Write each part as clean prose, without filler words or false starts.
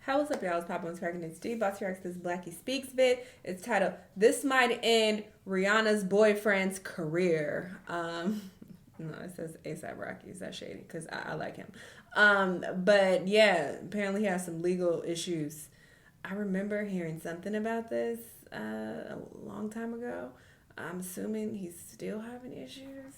How is up, y'all? It's Papa One's Cracking. It's Steve Boss Reacts. This Blackie Speaks vid. It's titled "This Might End Rihanna's Boyfriend's Career." No, it says ASAP Rocky. Is that shady? Because I like him. But yeah, apparently he has some legal issues. I remember hearing something about this a long time ago. I'm assuming he's still having issues.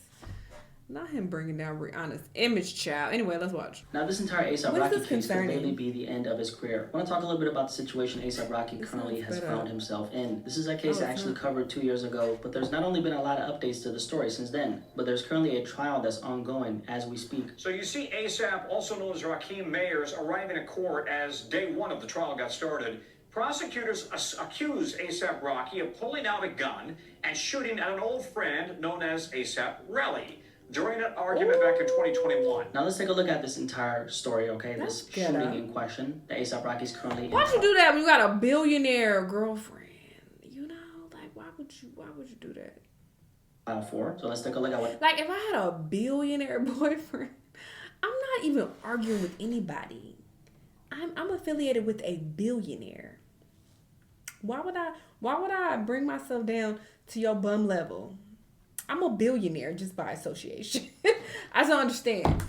Not him bringing down Rihanna's image, child. Anyway, let's watch. Now, this entire A$AP Rocky case could maybe be the end of his career. I want to talk a little bit about the situation A$AP Rocky currently has found himself in. This is a case I actually covered 2 years ago, but there's not only been a lot of updates to the story since then, but there's currently a trial that's ongoing as we speak. So you see A$AP, also known as Rakim Mayers, arriving at court as day one of the trial got started. Prosecutors accuse A$AP Rocky of pulling out a gun and shooting at an old friend known as A$AP Relly during an argument back in 2021. Now let's take a look at this entire story, okay? This shooting in question that A$AP Rocky's currently in. Why'd you do that when you got a billionaire girlfriend? You know, like why would you do that? So let's take a look at what. Like if I had a billionaire boyfriend, I'm not even arguing with anybody. I'm affiliated with a billionaire. Why would I bring myself down to your bum level? I'm a billionaire just by association. I don't understand.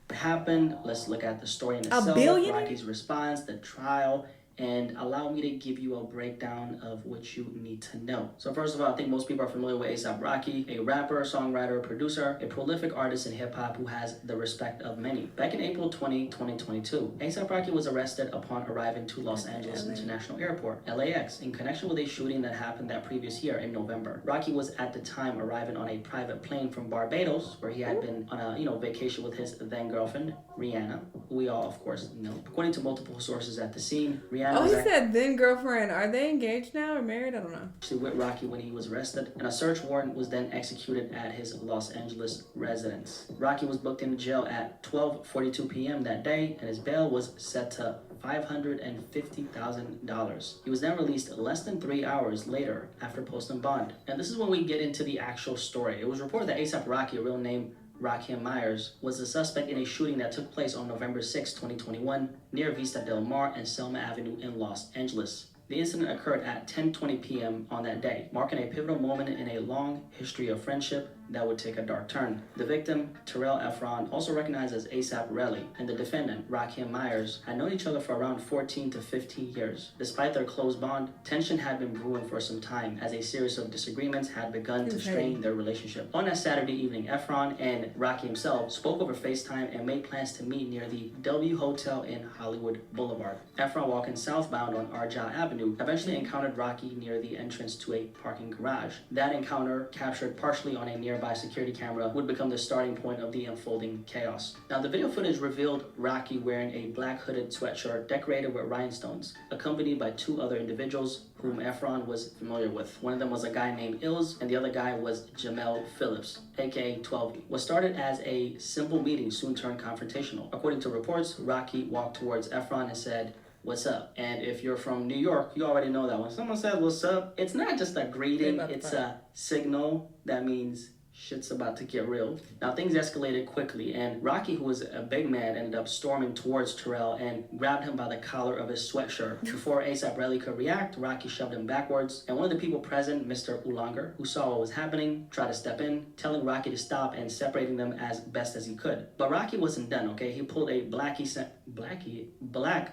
What happened? Let's look at the story in itself. A billionaire? Rocky's response, the trial, and allow me to give you a breakdown of what you need to know. So first of all, I think most people are familiar with A$AP Rocky, a rapper, songwriter, producer, a prolific artist in hip-hop who has the respect of many. Back in April 2022, A$AP Rocky was arrested upon arriving to Los Angeles International Airport, LAX, in connection with a shooting that happened that previous year in November. Rocky was at the time arriving on a private plane from Barbados, where he had been on a vacation with his then-girlfriend, Rihanna, who we all, of course, know. According to multiple sources at the scene, Rihanna he said then girlfriend. Are they engaged now or married? I don't know. Actually with Rocky when he was arrested, and a search warrant was then executed at his Los Angeles residence. Rocky was booked into jail at 12:42 p.m. that day, and his bail was set to $550,000. He was then released less than 3 hours later after posting bond. And this is when we get into the actual story. It was reported that A$AP Rocky, a real name Rakim Mayers, was the suspect in a shooting that took place on November 6, 2021, near Vista Del Mar and Selma Avenue in Los Angeles. The incident occurred at 10:20 p.m. on that day, marking a pivotal moment in a long history of friendship that would take a dark turn. The victim, Terrell Efron, also recognized as A$AP Relly, and the defendant, Rakim Mayers, had known each other for around 14 to 15 years. Despite their close bond, tension had been brewing for some time as a series of disagreements had begun to strain their relationship. On that Saturday evening, Efron and Rocky himself spoke over FaceTime and made plans to meet near the W Hotel in Hollywood Boulevard. Efron, walking southbound on Argyle Avenue, eventually encountered Rocky near the entrance to a parking garage. That encounter, captured partially on a nearby security camera, would become the starting point of the unfolding chaos. Now, the video footage revealed Rocky wearing a black hooded sweatshirt decorated with rhinestones, accompanied by two other individuals whom Efron was familiar with. One of them was a guy named Ills, and the other guy was Jamel Phillips, aka 12. What started as a simple meeting soon turned confrontational. According to reports, Rocky walked towards Efron and said, "What's up?" And if you're from New York, you already know that when someone says what's up, it's not just a greeting, it's a signal that means shit's about to get real. Now, things escalated quickly, and Rocky, who was a big man, ended up storming towards Terrell and grabbed him by the collar of his sweatshirt. Before A$AP Relly could react, Rocky shoved him backwards, and one of the people present, Mr. Ulanger, who saw what was happening, tried to step in, telling Rocky to stop and separating them as best as he could. But Rocky wasn't done, okay? He pulled a black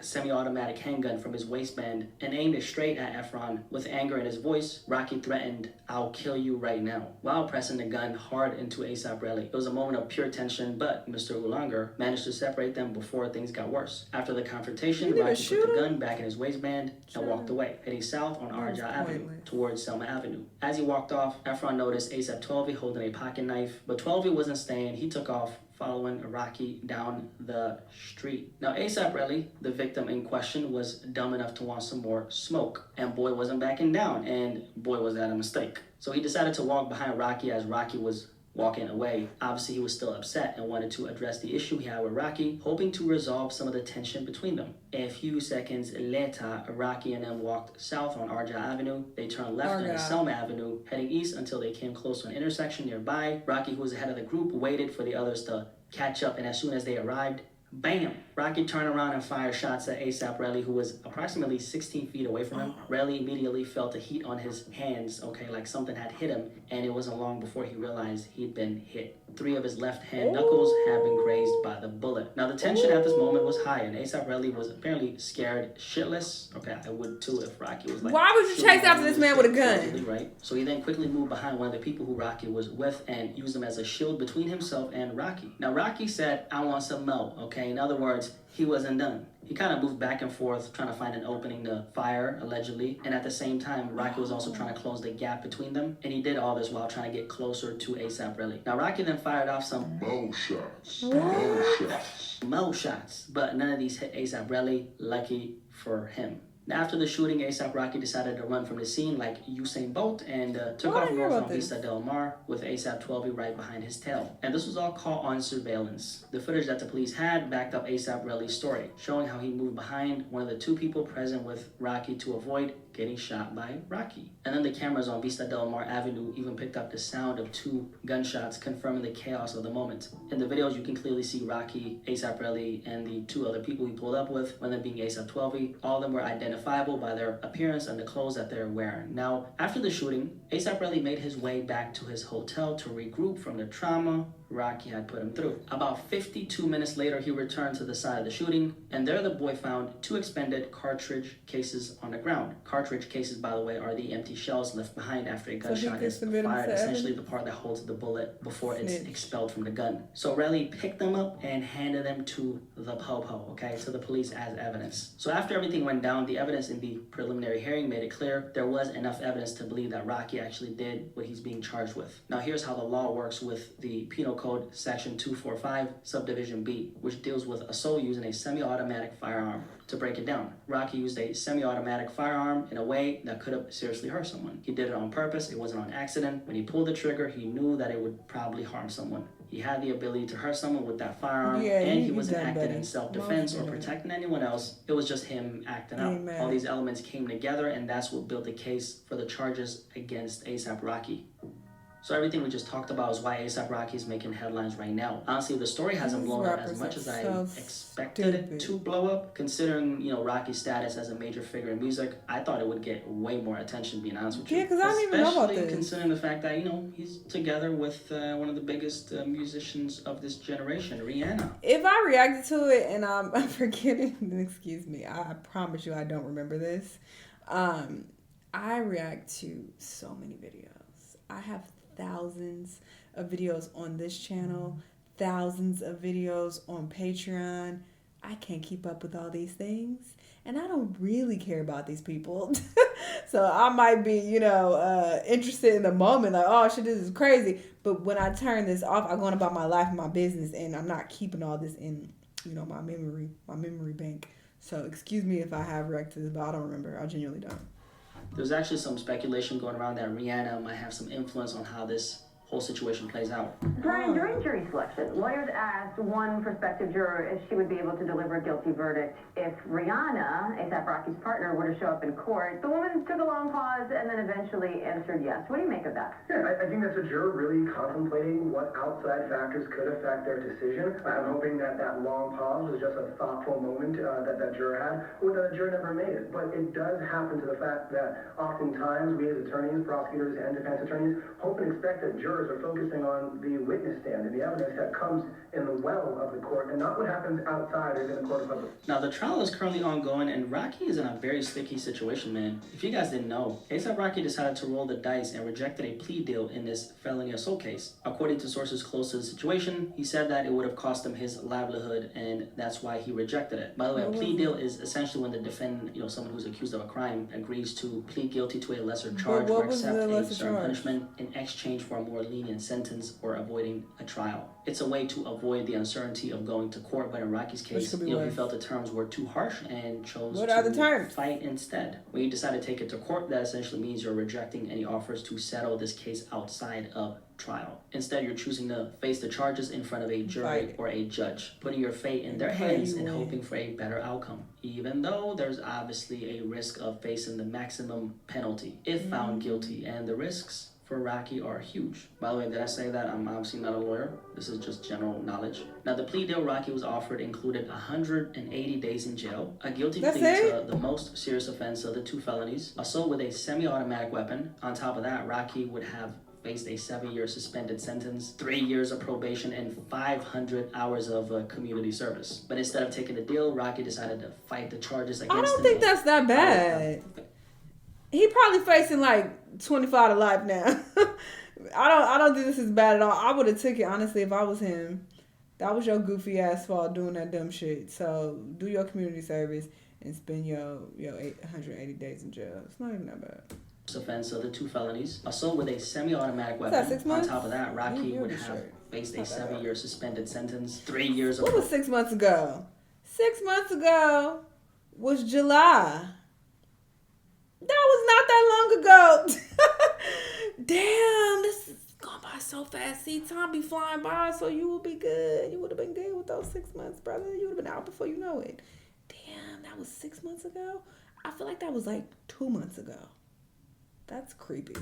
semi-automatic handgun from his waistband and aimed it straight at Efron. With anger in his voice, Rocky threatened, "I'll kill you right now," while pressing the gun hard into A$AP Relly. It was a moment of pure tension, but Mr. Ulanger managed to separate them before things got worse. After the confrontation, Rocky put the gun back in his waistband and walked away, heading south on Argyle Avenue towards Selma Avenue. As he walked off, Efron noticed A$AP 12 holding a pocket knife, but 12 wasn't staying. He took off, following Rocky down the street. Now, A$AP Relly, the victim in question, was dumb enough to want some more smoke, and boy wasn't backing down, and boy was that a mistake. So he decided to walk behind Rocky as Rocky was walking away. Obviously, he was still upset and wanted to address the issue he had with Rocky, hoping to resolve some of the tension between them. A few seconds later, Rocky and them walked south on Argyle Avenue. They turned left on Selma Avenue, heading east until they came close to an intersection nearby. Rocky, who was ahead of the group, waited for the others to catch up, and as soon as they arrived, Bam! Rocky turned around and fired shots at A$AP Relly, who was approximately 16 feet away from him. Relly immediately felt a heat on his hands, okay, like something had hit him, and it wasn't long before he realized he'd been hit. 3 of his left hand knuckles had been grazed by the bullet. Now, the tension at this moment was high, and A$AP Relly was apparently scared shitless. Okay, I would too if Rocky was like... Why would you chase after this man with a gun? Right? So he then quickly moved behind one of the people who Rocky was with and used him as a shield between himself and Rocky. Now, Rocky said, "I want some more," okay? In other words, he wasn't done. He kind of moved back and forth, trying to find an opening to fire, allegedly. And at the same time, Rocky was also trying to close the gap between them. And he did all this while trying to get closer to A$AP Relly. Now, Rocky then fired off some Mo shots. Mo shots. But none of these hit A$AP Relly. Lucky for him. Now, after the shooting, A$AP Rocky decided to run from the scene like Usain Bolt and took off north on Vista Del Mar with A$AP 12 right behind his tail. And this was all caught on surveillance. The footage that the police had backed up A$AP Relly's story, showing how he moved behind one of the 2 people present with Rocky to avoid getting shot by Rocky. And then the cameras on Vista Del Mar Avenue even picked up the sound of 2 gunshots, confirming the chaos of the moment. In the videos, you can clearly see Rocky, A$AP Relly, and the 2 other people he pulled up with, one of them being A$AP 12. All of them were identifiable by their appearance and the clothes that they're wearing. Now, after the shooting, A$AP Relly made his way back to his hotel to regroup from the trauma Rocky had put him through. About 52 minutes later, he returned to the side of the shooting, and there the boy found 2 expended cartridge cases on the ground. Cartridge cases, by the way, are the empty shells left behind after a gunshot is fired, essentially the part that holds the bullet before it's expelled from the gun. So Relly picked them up and handed them to the po-po, okay, to the police as evidence. So after everything went down, the evidence in the preliminary hearing made it clear there was enough evidence to believe that Rocky actually did what he's being charged with. Now here's how the law works with the Penal Code Section 245, Subdivision B, which deals with assault using a semi-automatic firearm. To break it down, Rocky used a semi-automatic firearm in a way that could have seriously hurt someone. He did it on purpose. It wasn't on accident. When he pulled the trigger, he knew that it would probably harm someone. He had the ability to hurt someone with that firearm, and he wasn't acting in self-defense or protecting anyone else. It was just him acting out. All these elements came together, and that's what built the case for the charges against A$AP Rocky. So everything we just talked about is why A$AP Rocky is making headlines right now. Honestly, the story hasn't blown up as much as I expected it to blow up. Considering, you know, Rocky's status as a major figure in music, I thought it would get way more attention, being honest with you. Yeah, because I didn't even know about this. Especially considering the fact that, you know, he's together with one of the biggest musicians of this generation, Rihanna. If I reacted to it and I'm forgetting, excuse me, I promise you I don't remember this. I react to so many videos. I have thousands of videos on this channel, thousands of videos on Patreon. I can't keep up with all these things, and I don't really care about these people. So I might be, you know, interested in the moment, like, oh shit, this is crazy. But when I turn this off, I'm going about my life and my business, and I'm not keeping all this in, you know, my memory bank. So excuse me if I have reacted to this, but I don't remember. I genuinely don't. There's actually some speculation going around that Rihanna might have some influence on how this whole situation plays out. Brian, during jury selection, lawyers asked one prospective juror if she would be able to deliver a guilty verdict if Rihanna, A$AP Rocky's partner, were to show up in court. The woman took a long pause and then eventually answered yes. What do you make of that? Yeah, I think that's a juror really contemplating what outside factors could affect their decision. I'm hoping that that long pause was just a thoughtful moment that juror had, or that the juror never made it. But it does happen to the fact that oftentimes we as attorneys, prosecutors, and defense attorneys hope and expect that jurors are focusing on the witness stand and the evidence that comes in the well of the court and not what happens outside or in the court of public. Now, the trial is currently ongoing, and Rocky is in a very sticky situation, man. If you guys didn't know, A$AP Rocky decided to roll the dice and rejected a plea deal in this felony assault case. According to sources close to the situation, he said that it would have cost him his livelihood, and that's why he rejected it. By the way, a plea deal is essentially when the defendant, you know, someone who's accused of a crime, agrees to plead guilty to a lesser charge or accept a certain punishment in exchange for a more lenient sentence or avoiding a trial. It's a way to avoid the uncertainty of going to court, but in Rocky's case, you know, he felt the terms were too harsh and chose to fight instead. When you decide to take it to court, that essentially means you're rejecting any offers to settle this case outside of trial. Instead, you're choosing to face the charges in front of a jury or a judge, putting your fate in their hands and hoping for a better outcome, even though there's obviously a risk of facing the maximum penalty if found guilty, and the risks for Rocky are huge. By the way, did I say that I'm obviously not a lawyer? This is just general knowledge. Now, the plea deal Rocky was offered included 180 days in jail, a guilty plea to the most serious offense of the 2 felonies, assault with a semi-automatic weapon. On top of that, Rocky would have faced a 7-year suspended sentence, 3 years of probation, and 500 hours of community service. But instead of taking the deal, Rocky decided to fight the charges against him. I don't think that's that bad. He probably facing like 25 to life now. I don't think this is bad at all. I would have took it, honestly, if I was him. That was your goofy ass fault doing that dumb shit. So do your community service and spend your 880 days in jail. It's not even that bad. Offense of the 2 felonies, assault with a semi-automatic weapon. That 6 months? On top of that, Rocky would have faced a 7-year suspended sentence, 3 years of... What was 6 months ago? 6 months ago was July. That was not that long ago. Damn, this is going by so fast. See, time be flying by, so you will be good. You would have been good with those 6 months, brother. You would have been out before you know it. Damn, that was 6 months ago? I feel like that was like 2 months ago. That's creepy.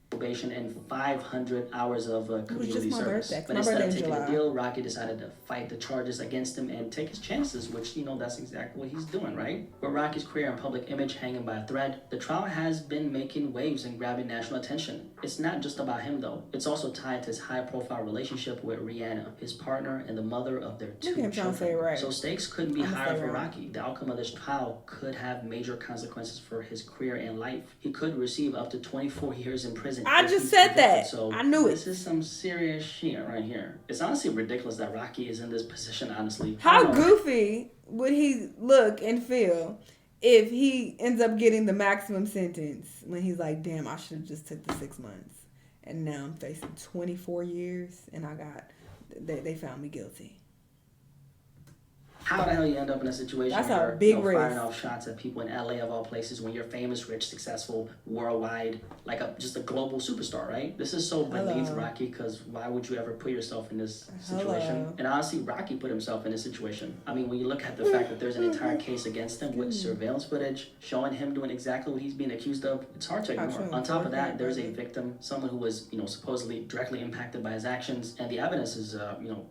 Probation and 500 hours of community service. Birthday. But instead of taking the deal, Rocky decided to fight the charges against him and take his chances, which, that's exactly what he's doing, right? With Rocky's career and public image hanging by a thread, the trial has been making waves and grabbing national attention. It's not just about him, though. It's also tied to his high-profile relationship with Rihanna, his partner and the mother of their 2 children. Right. So stakes couldn't be higher for Rocky. The outcome of this trial could have major consequences for his career and life. He could receive up to 24 years in prison. I just said that. So I knew it. This is some serious shit right here. It's honestly ridiculous that Rocky is in this position, honestly. How goofy would he look and feel if he ends up getting the maximum sentence when he's like, damn, I should have just took the 6 months. And now I'm facing 24 years and they found me guilty. How the hell you end up in a situation where you're firing off shots at people in LA of all places when you're famous, rich, successful, worldwide, like just a global superstar, right? This is so beneath Rocky, because why would you ever put yourself in this situation? And honestly, Rocky put himself in this situation. I mean, when you look at the fact that there's an entire case against him with surveillance footage showing him doing exactly what he's being accused of, it's hard to ignore. On top of that, there's a victim, someone who was, supposedly directly impacted by his actions, and the evidence is,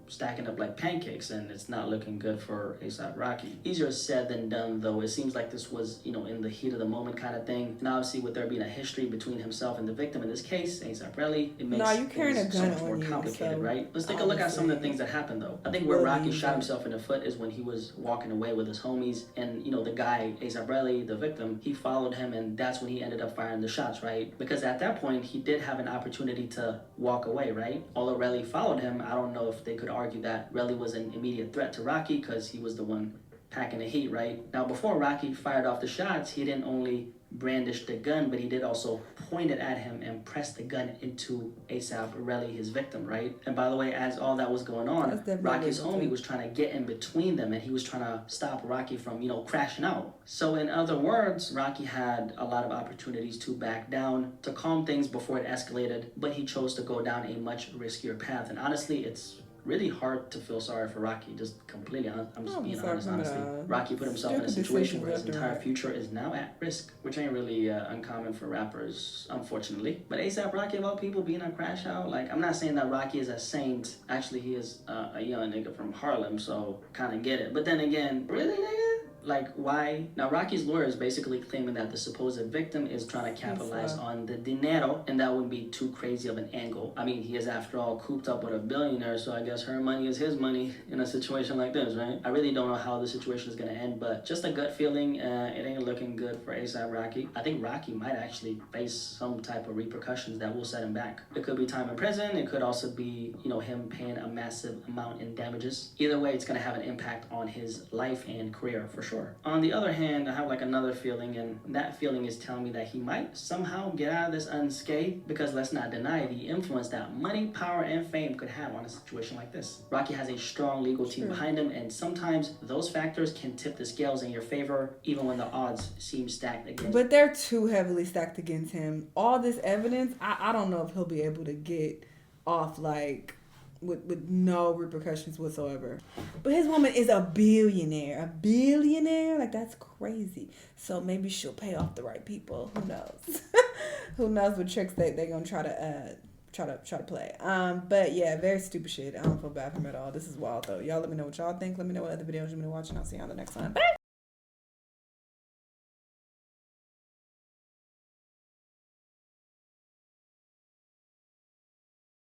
stacking up like pancakes, and it's not looking good for A$AP Rocky. Easier said than done, though. It seems like this was, in the heat of the moment kind of thing. And obviously, with there being a history between himself and the victim in this case, A$AP Rocky, it makes things so much more complicated, right? Let's take a look at some of the things that happened, though. I think where Rocky shot himself in the foot is when he was walking away with his homies, and the guy, A$AP Rocky, the victim, he followed him, and that's when he ended up firing the shots, right? Because at that point, he did have an opportunity to walk away, right? Although Relly followed him, I don't know if they could argue that Relly was an immediate threat to Rocky because he was the one packing the heat, right? Now, before Rocky fired off the shots, he didn't only brandish the gun, but he did also point it at him and press the gun into A$AP Rocky, his victim, right? And by the way, as all that was going on, Rocky's homie was trying to get in between them, and he was trying to stop Rocky from, crashing out. So in other words, Rocky had a lot of opportunities to back down, to calm things before it escalated, but he chose to go down a much riskier path. And honestly, it's really hard to feel sorry for Rocky. Just completely honest. I'm just being honest, honestly. Rocky put himself in a situation where his entire future is now at risk, which ain't really uncommon for rappers, unfortunately. But A$AP Rocky, of all people, being a crash out, I'm not saying that Rocky is a saint. Actually, he is a young nigga from Harlem, so kind of get it. But then again, really, nigga? Why? Now, Rocky's lawyer is basically claiming that the supposed victim is trying to capitalize on the dinero, and that wouldn't be too crazy of an angle. I mean, he is, after all, cooped up with a billionaire, so I guess her money is his money in a situation like this, right? I really don't know how the situation is going to end, but just a gut feeling, it ain't looking good for A$AP Rocky. I think Rocky might actually face some type of repercussions that will set him back. It could be time in prison. It could also be, him paying a massive amount in damages. Either way, it's going to have an impact on his life and career, for sure. On the other hand, I have another feeling, and that feeling is telling me that he might somehow get out of this unscathed, because let's not deny the influence that money, power, and fame could have on a situation like this. Rocky has a strong legal team behind him, and sometimes those factors can tip the scales in your favor, even when the odds seem stacked against him. But they're too heavily stacked against him. All this evidence, I don't know if he'll be able to get off with no repercussions whatsoever. But his woman is a billionaire. A billionaire? That's crazy. So maybe she'll pay off the right people. Who knows? Who knows what tricks they gonna try to play. But yeah, very stupid shit. I don't feel bad for him at all. This is wild though. Y'all let me know what y'all think. Let me know what other videos you want to watch, and I'll see you on the next one. Bye.